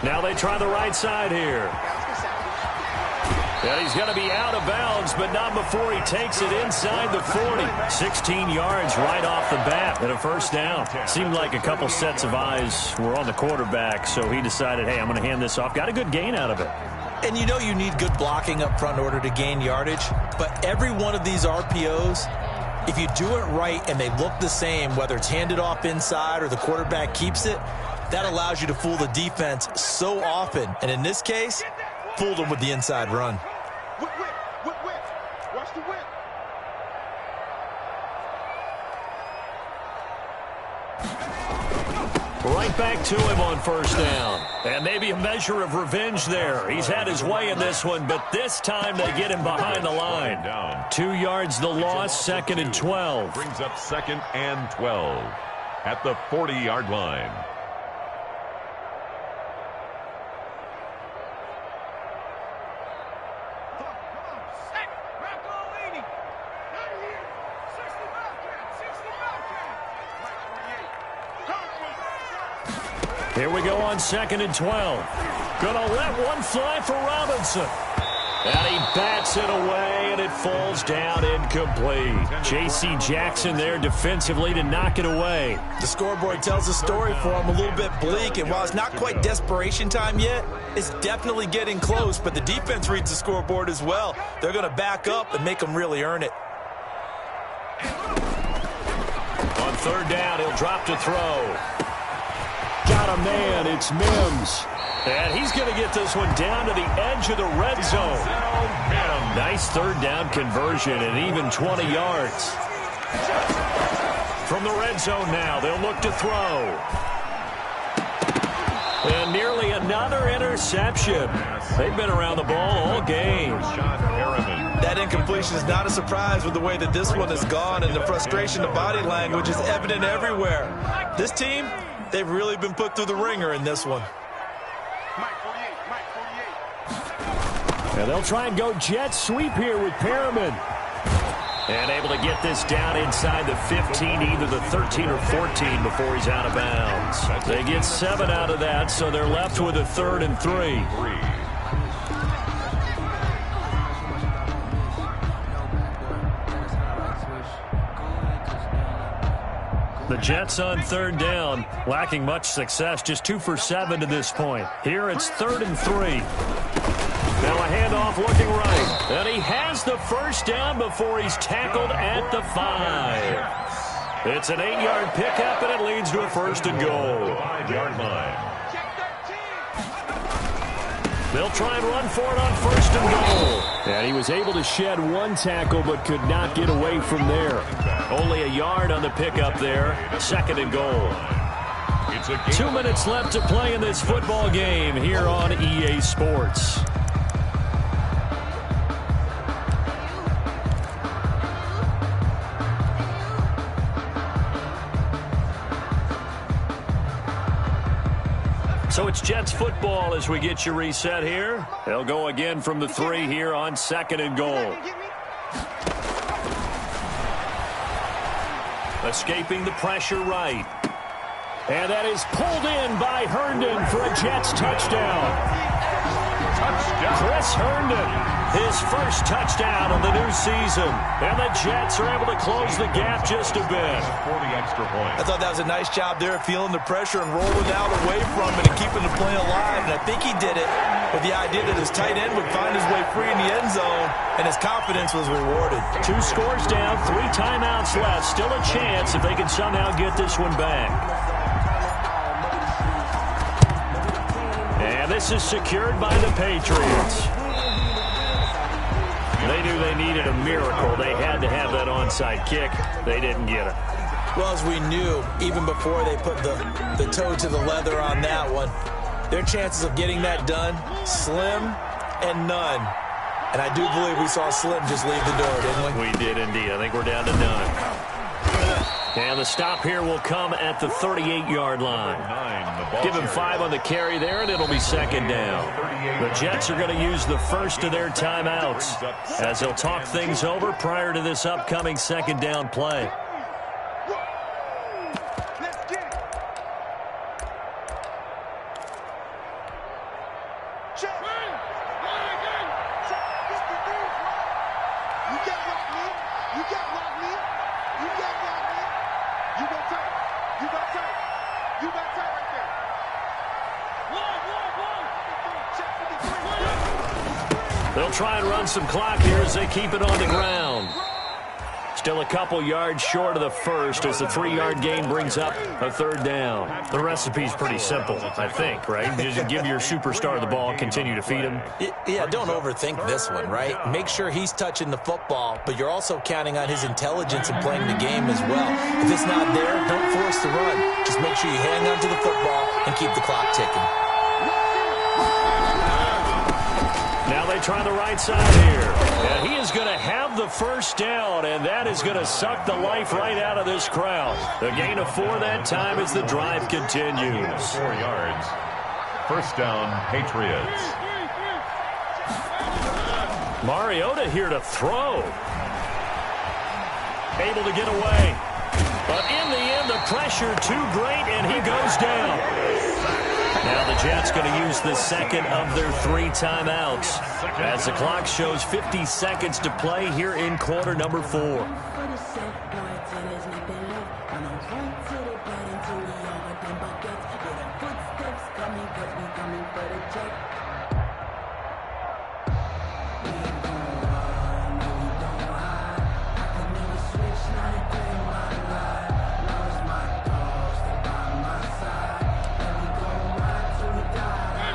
Now they try the right side here. And he's going to be out of bounds, but not before he takes it inside the 40. 16 yards right off the bat and a first down. Seemed like a couple sets of eyes were on the quarterback, so he decided, hey, I'm going to hand this off. Got a good gain out of it.
And you know you need good blocking up front in order to gain yardage, but every one of these RPOs, if you do it right and they look the same, whether it's handed off inside or the quarterback keeps it, that allows you to fool the defense so often. And in this case, fooled them with the inside run.
Watch the whip.
Right back to him on first down. And maybe a measure of revenge there. He's had his way in this one, but this time they get him behind the line. 2 yards the loss, 2nd and 12.
Brings up 2nd and 12 at the 40-yard line.
Here we go on 2nd and 12. Gonna let one fly for Robinson. And he bats it away, and it falls down incomplete. J.C. Jackson there defensively to knock it away.
The scoreboard tells a story for him, a little bit bleak, and while it's not quite desperation time yet, it's definitely getting close, but the defense reads the scoreboard as well. They're going to back up and make them really earn it.
On 3rd down, he'll drop to throw. Got a man, it's Mims. And he's going to get this one down to the edge of the red zone. Nice 3rd down conversion and even 20 yards. From the red zone now, they'll look to throw. And nearly another interception. They've been around the ball all game.
Sean Harriman.
That incompletion is not a surprise with the way that this one has gone, and the frustration, the body language is evident everywhere. This team, they've really been put through the ringer in this one.
And they'll try and go jet sweep here with Perriman. And able to get this down inside the 15, either the 13 or 14 before he's out of bounds. They get 7 out of that, so they're left with a 3rd and 3. The Jets on 3rd down, lacking much success, just 2 for 7 to this point. Here it's 3rd and 3. Now a handoff looking right. And he has the first down before he's tackled at the 5. It's an 8-yard pickup, and it leads to a 1st and goal.
5-yard line.
They'll try and run for it on 1st and goal. And he was able to shed 1 tackle but could not get away from there. Only a yard on the pickup there. 2nd and goal. 2 minutes left to play in this football game here on EA Sports. So it's Jets football as we get you reset here. They'll go again from the 3 here on 2nd and goal. Escaping the pressure right. And that is pulled in by Herndon for a Jets touchdown. Chris Herndon, his first touchdown of the new season. And the Jets are able to close the gap just a bit.
For the extra point.
I thought that was a nice job there, feeling the pressure and rolling out away from it and keeping the play alive. And I think he did it with the idea that his tight end would find his way free in the end zone, and his confidence was rewarded.
2 scores down, 3 timeouts left. Still a chance if they can somehow get this one back. And this is secured by the Patriots. They knew they needed a miracle. They had to have that onside kick. They didn't get it.
Well, as we knew, even before they put the toe to the leather on that one, their chances of getting that done, slim and none. And I do believe we saw Slim just leave the door, didn't we?
We did indeed. I think we're down to none. And the stop here will come at the 38-yard line. Give him 5 on the carry there, and it'll be 2nd down. The Jets are going to use the first of their timeouts as they'll talk things over prior to this upcoming 2nd down play. They'll try and run some clock here as they keep it on the ground. Still a couple yards short of the first as the 3-yard gain brings up a 3rd down. The recipe's pretty simple, I think, right? Just give your superstar the ball, continue to feed him.
Yeah, don't overthink this one, right? Make sure he's touching the football, but you're also counting on his intelligence in playing the game as well. If it's not there, don't force the run. Just make sure you hang on to the football and keep the clock ticking.
Now they try the right side here. And he is going to have the first down, and that is going to suck the life right out of this crowd. The gain of 4 that time as the drive continues.
4 yards. First down, Patriots.
Mariota here to throw. Able to get away. But in the end, the pressure too great, and he goes down. Now the Jets going to use the 2nd of their 3 timeouts as the clock shows 50 seconds to play here in quarter number 4.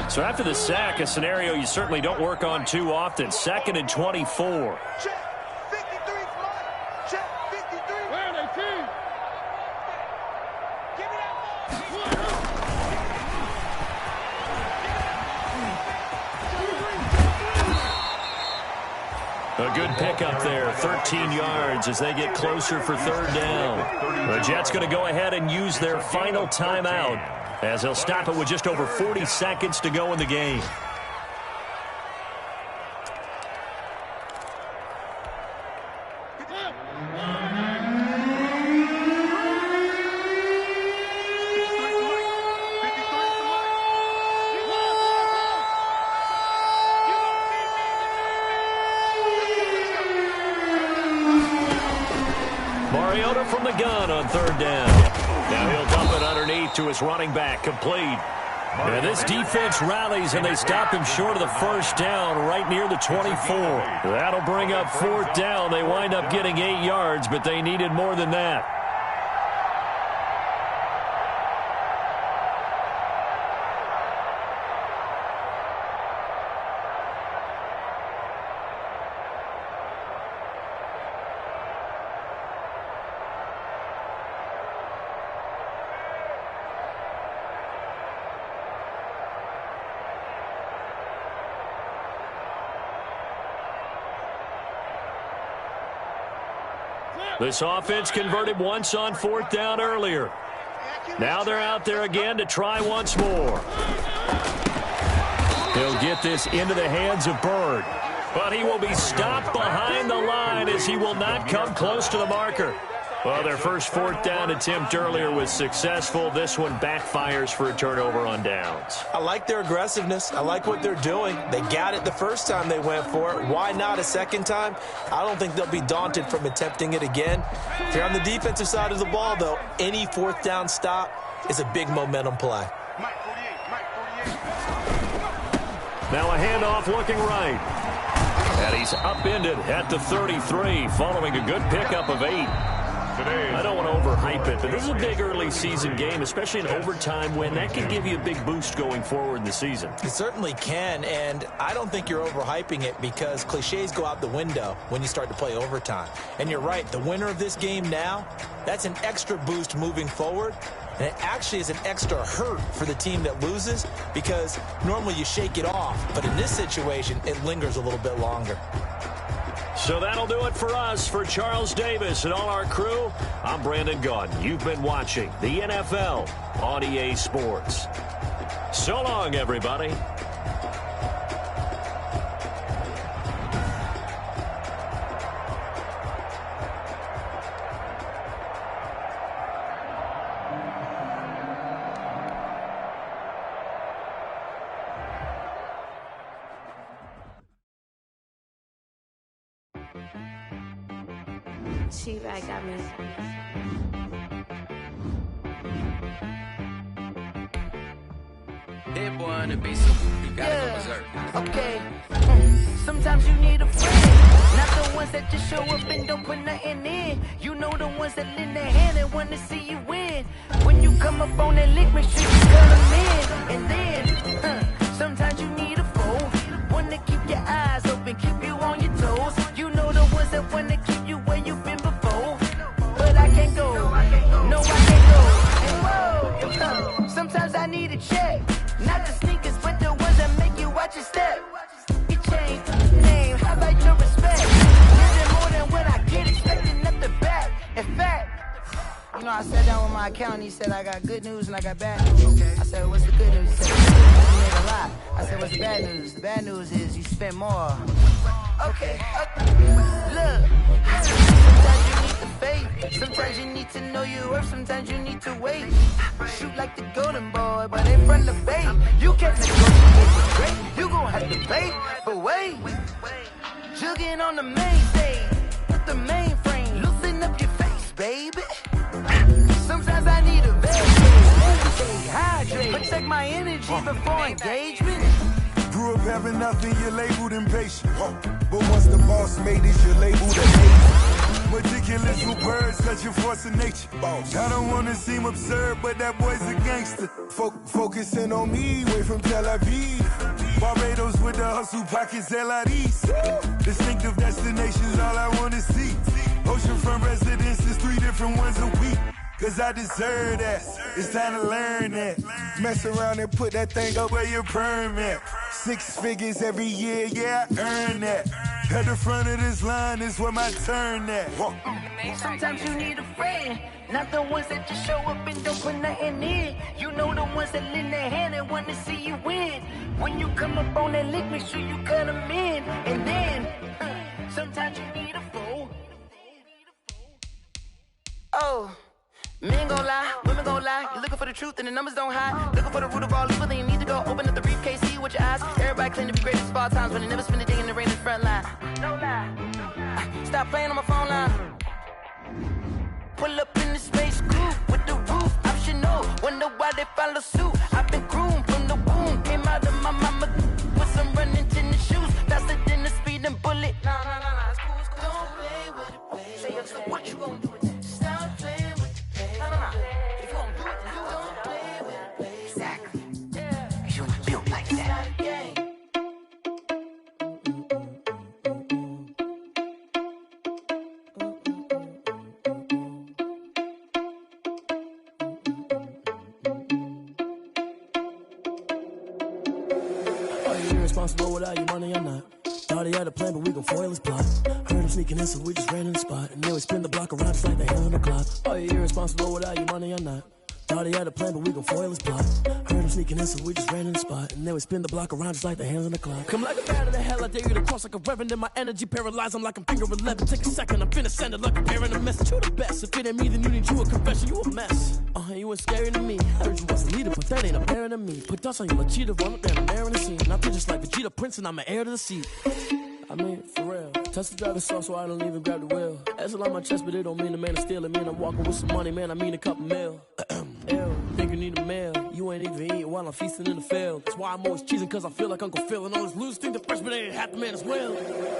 So after the sack, a scenario you certainly don't work on too often. 2nd and 24. A good pickup there, 13 yards as they get closer for third down. The Jets going to go ahead and use their final timeout as they'll stop it with just over 40 seconds to go in the game. From the gun on third down. Now he'll dump it underneath to his running back, complete. And this defense rallies, and they stop him short of the first down right near the 24. That'll bring up fourth down. They wind up getting 8 yards, but they needed more than that. This offense converted once on fourth down earlier. Now they're out there again to try once more. He'll get this into the hands of Bird. But he will be stopped behind the line as he will not come close to the marker. Well, their first fourth down attempt earlier was successful. This one backfires for a turnover on downs.
I like their aggressiveness. I like what they're doing. They got it the first time they went for it. Why not a second time? I don't think they'll be daunted from attempting it again. If you're on the defensive side of the ball, though, any fourth down stop is a big momentum play.
Now a handoff looking right. And he's upended at the 33 following a good pickup of 8. I don't want to overhype it, but this is a big early season game, especially an overtime win. That can give you a big boost going forward in the season.
It certainly can, and I don't think you're overhyping it because cliches go out the window when you start to play overtime. And you're right, the winner of this game now, that's an extra boost moving forward. And it actually is an extra hurt for the team that loses because normally you shake it off. But in this situation, it lingers a little bit longer.
So that'll do it for us. For Charles Davis and all our crew, I'm Brandon Gaudin. You've been watching the NFL on EA Sports. So long, everybody.
She-Bag got me.
That boy on the beat, so you gotta go berserk.
Okay. Sometimes you need a friend, not the ones that just show up and don't put nothing in. You know the ones that lend their hand and want to see you win. When you come up on that lick, make sure you cut them in. And then, sometimes you need a foe, one to keep your eyes open, keep you on your toes. You know the ones that want to keep you where you've been before. But I can't go, no, I can't go. And whoa, sometimes I need a check. Not the sneakers, but the ones that make you watch your step. You changed the name, how about your respect? Giving more than what I get, expecting nothing back. In fact, you know, I sat down with my accountant, he said I got good news and I got bad news. I said, what's the good news? He said, you made a lot. I said, what's the bad news? The bad news is you spent more. Okay. Look, sometimes you need the faith. Sometimes you need to know your worth. Sometimes you need to wait. Shoot like the golden boy, but in front of the bay. You can't negotiate with great. You gon' have to pay. But wait, jugging on the main stage. Put the mainframe. Loosen up your face, baby. Sometimes I need a vacate. Hydrate. Protect my energy before engagement.
Grew up having nothing, you're labeled impatient. But once the boss made it, you're labeled a hater. Meticulous with words, such a force of nature. I don't want to seem absurd, but that boy's a gangster. Focusing on me, way from Tel Aviv. Barbados with the hustle pockets, LIDs. Distinctive destinations, all I want to see. Oceanfront residences, 3 different ones a week. Cause I deserve that, it's time to learn that. Mess around and put that thing up where your perm at. 6 figures every year, yeah, I earn that. At the front of this line is where my turn at.
Sometimes you need a friend, not the ones that just show up and don't put nothing in. You know the ones that lend their hand and want to see you win. When you come up on that lick, make sure you cut them in. And then, sometimes you need a fool. Oh. Men gon' lie, women gon' lie. You're looking for the truth and the numbers don't hide. Looking for the root of all evil, then you need to go open up the briefcase, see with your eyes. Everybody claim to be greatest of all times, but they never spend a day in the rain in the front line. No lie. Stop playing on my phone line. Pull up in the space coupe with the roof optional. Wonder why they follow suit. I've been groomed from the womb. Came out of my mama with some running tennis shoes. Faster than the speeding bullet. Nah, it's cool, it's cool. Don't play with it, baby. Say so what you gon' do with that? Stop playing with it. If you don't do it, then you don't play with it, baby. Exactly. Yeah. You ain't built like that.
Are you irresponsible without your money or not? Thought he had a plan, but we gon' foil his plot. Heard him sneaking in, so we just ran in the spot. And then we spin the block around just like the hand on the clock. Are you irresponsible without your money or not? Thought he had a plan, but we gon' foil his plot. Heard him sneaking in, so we just ran in the spot. And then we spin the block around just like the hands on the clock. Come like a bat of the hell, I dare you to cross like a reverend. In my energy paralyzed, I'm like I'm finger 11. Take a second, I'm finna send it like a parent a message. You the best, if it ain't me, then you need you a confession. You a mess, you ain't scary to me. I heard you was a leader, but that ain't apparent to me. Put dust on you, like cheetah, run up there and air in the scene. And I feel just like Vegeta Prince, and I'm an heir to the seat. I mean, for real. Touch the driver's soft, so I don't even grab the wheel. That's a lot on my chest, but it don't mean the man is stealing. Man, I'm walking with some money, man, I mean a couple mil. Ew, think you need a meal. You ain't even eating while I'm feasting in the field. That's why I'm always cheesing, cause I feel like Uncle Phil. And all those losers think the freshman ain't half the man as well.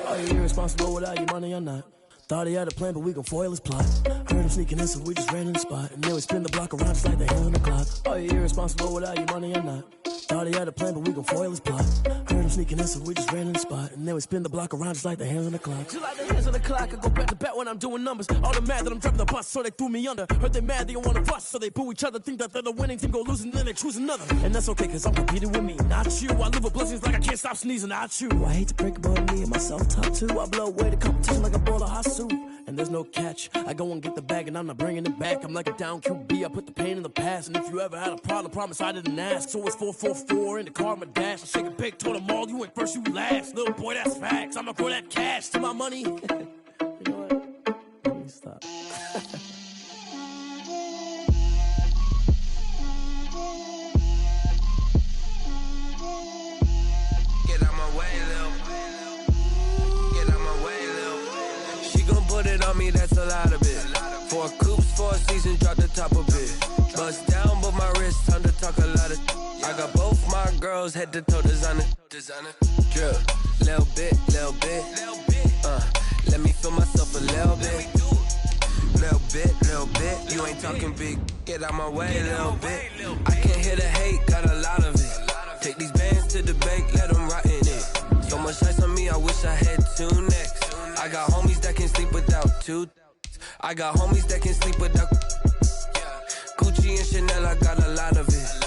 Are you irresponsible without your money or not? Thought he had a plan, but we gon' foil his plot. Heard him sneaking in, so we just ran in the spot. And then we spin the block around just like the hand on the clock. Are you irresponsible without your money or not? Thought he had a plan, but we gon' foil his plot. Heard him sneaking in, so we just ran in the spot. And then we spin the block around just like the hands on the clock. Just like the hands on the clock, I go back to back when I'm doing numbers. All the mad that I'm driving the bus, so they threw me under. Heard they mad, they don't wanna bust, so they boo each other. Think that they're the winning team, go losing, then they choose another. And that's okay, cause I'm competing with me, not you. I live with blessings like I can't stop sneezing, not you. I hate to break about me and my self-talk too. I blow away the competition like a ball of hot soup. And there's no catch. I go and get the bag and I'm not bringing it back. I'm like a down QB, I put the pain in the past. And if you ever had a problem, promise I didn't ask. So it's 444 in the car, my dash. I shake a big, told them all, you ain't first, you last. Little boy, that's facts. I'ma throw that cash to my money. You know what? Let me stop.
Get out my way, Lil. Get out my way, Lil. She gon' put it on me, that's a lot of it. 4 coops, 4 seasons, drop the top of it. Bust down, but my wrist, time to talk a lot of. I got both my girls head to toe designer. Drip, little bit. Let me feel myself a little bit. Little bit. You ain't talking big. Get out my way, little bit. I can't hear the hate, got a lot of it. Take these bands to the bank, let them rot in it. So much ice on me, I wish I had 2 necks. I got homies that can sleep without 2. I got homies that can sleep without Gucci and Chanel, I got a lot of it.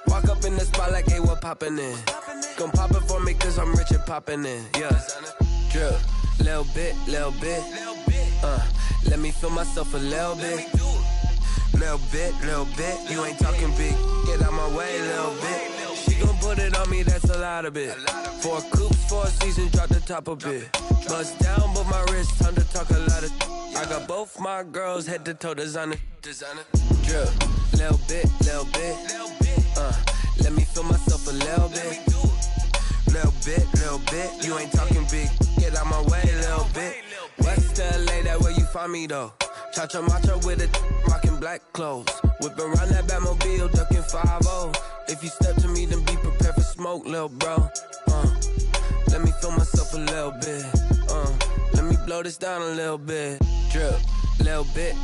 Walk up in the spot like, hey, what poppin' in? Gon' pop it for me cause I'm rich and poppin' in, yeah. Drip, little bit. Let me feel myself a little bit. Little bit. You ain't talking big. Get out my way, little bit. She gon' put it on me, that's a lot of it. 4 coops, 4 seasons, drop the top a bit. Bust down, but my wrist, time to talk a lot of. I got both my girls head to toe designer. Drip, little bit. Let me feel myself a little bit. Little bit. You ain't talking big. Get out my way, little bit. West LA, that where you find me though. Cha-cha matcha with a rockin' black clothes. Whip around that Batmobile, ducking 5-0. If you step to me, then be prepared for smoke, lil' bro. Let me feel myself a little bit. Let me blow this down a little bit. Drip, little bit.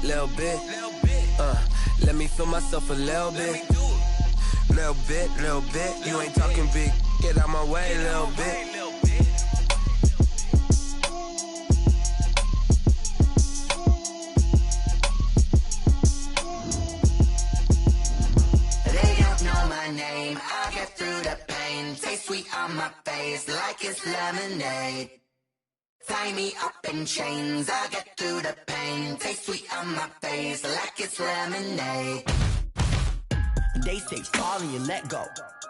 Let me feel myself a little bit. Little bit. You ain't talking big. Get out my way, little bit.
Name, I'll get through the pain. Taste sweet on my face like it's lemonade. Tie me up in chains, I get through the pain. Taste sweet on my face like it's lemonade. They say fall and you let go,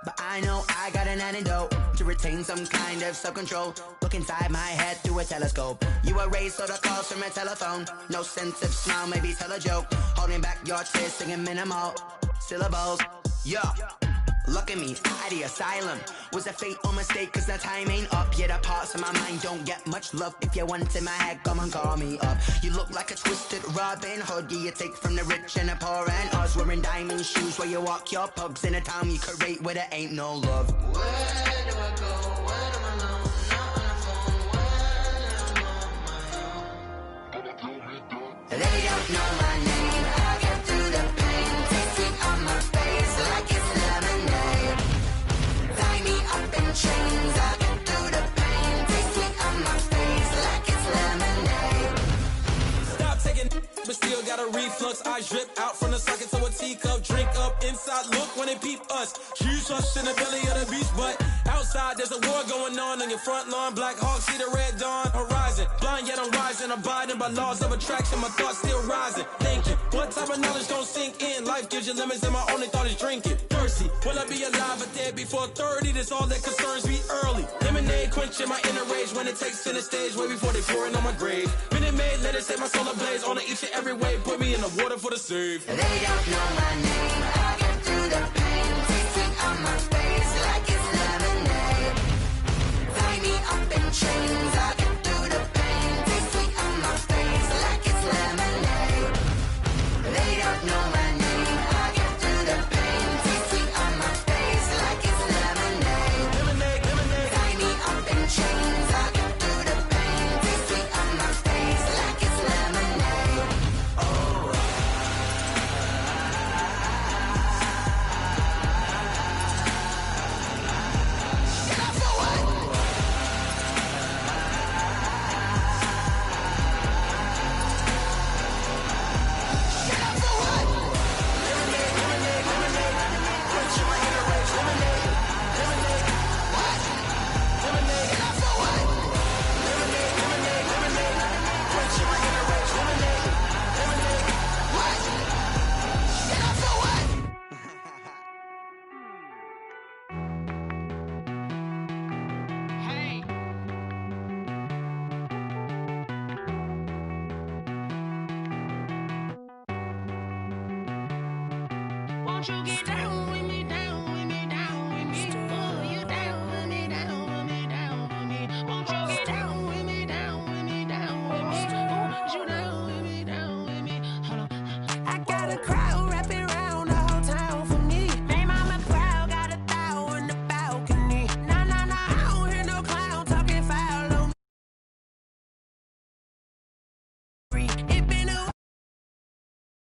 but I know I got an antidote to retain some kind of self-control. Look inside my head through a telescope. You erase all the calls from a telephone. No sense of smile, maybe tell a joke. Holding back your tears, singing minimal syllables. Yeah. Look at me, out of the asylum. Was a fate or mistake, cause the time ain't up. Yeah, the parts of my mind don't get much love. If you want in my head, come and call me up. You look like a twisted Robin Hood. Yeah, you take from the rich and the poor and us. Wearing diamond shoes where you walk your pugs. In a town you create where there ain't no love. Where do I go? When I'm alone? Not on the phone. When I'm on my own. They don't know my name. I get through the pain. Taste sweet on my face like it's lemonade. Tie me up in chains. I get through the pain. Taste sweet on my face like it's lemonade.
Stop taking, but still got a reflux. I drip out from the socket to a teacup. Drink up inside, look when they peep us. Choose us in the belly of the beast, but outside there's a war going on your front lawn. Black Hawk, see the red dawn horizon. Blind yet I'm rising, abiding by laws of attraction. My thoughts still rising, thinking what type of knowledge don't sink in? Life gives you limits and my only thought is drinking. Thirsty, will I be alive or dead before 30? That's all that concerns me early. Lemonade quenching my inner rage when it takes to the stage way before they pour it on my grave. Minute Maid, let it set my soul ablaze on each and every way. Put me in the water for the save.
They don't know my name. I get through the pain. Taste sweet on my face like it's lemonade. Tie me up in chains. I get through the pain. Taste sweet on my face like it's lemonade. They don't know my name. I get through the pain. Taste sweet on my face like it's lemonade.
Lemonade, lemonade.
Tie me up in chains. I get through the pain. Taste sweet on my face like it's lemonade. Oh.
Won't you get down?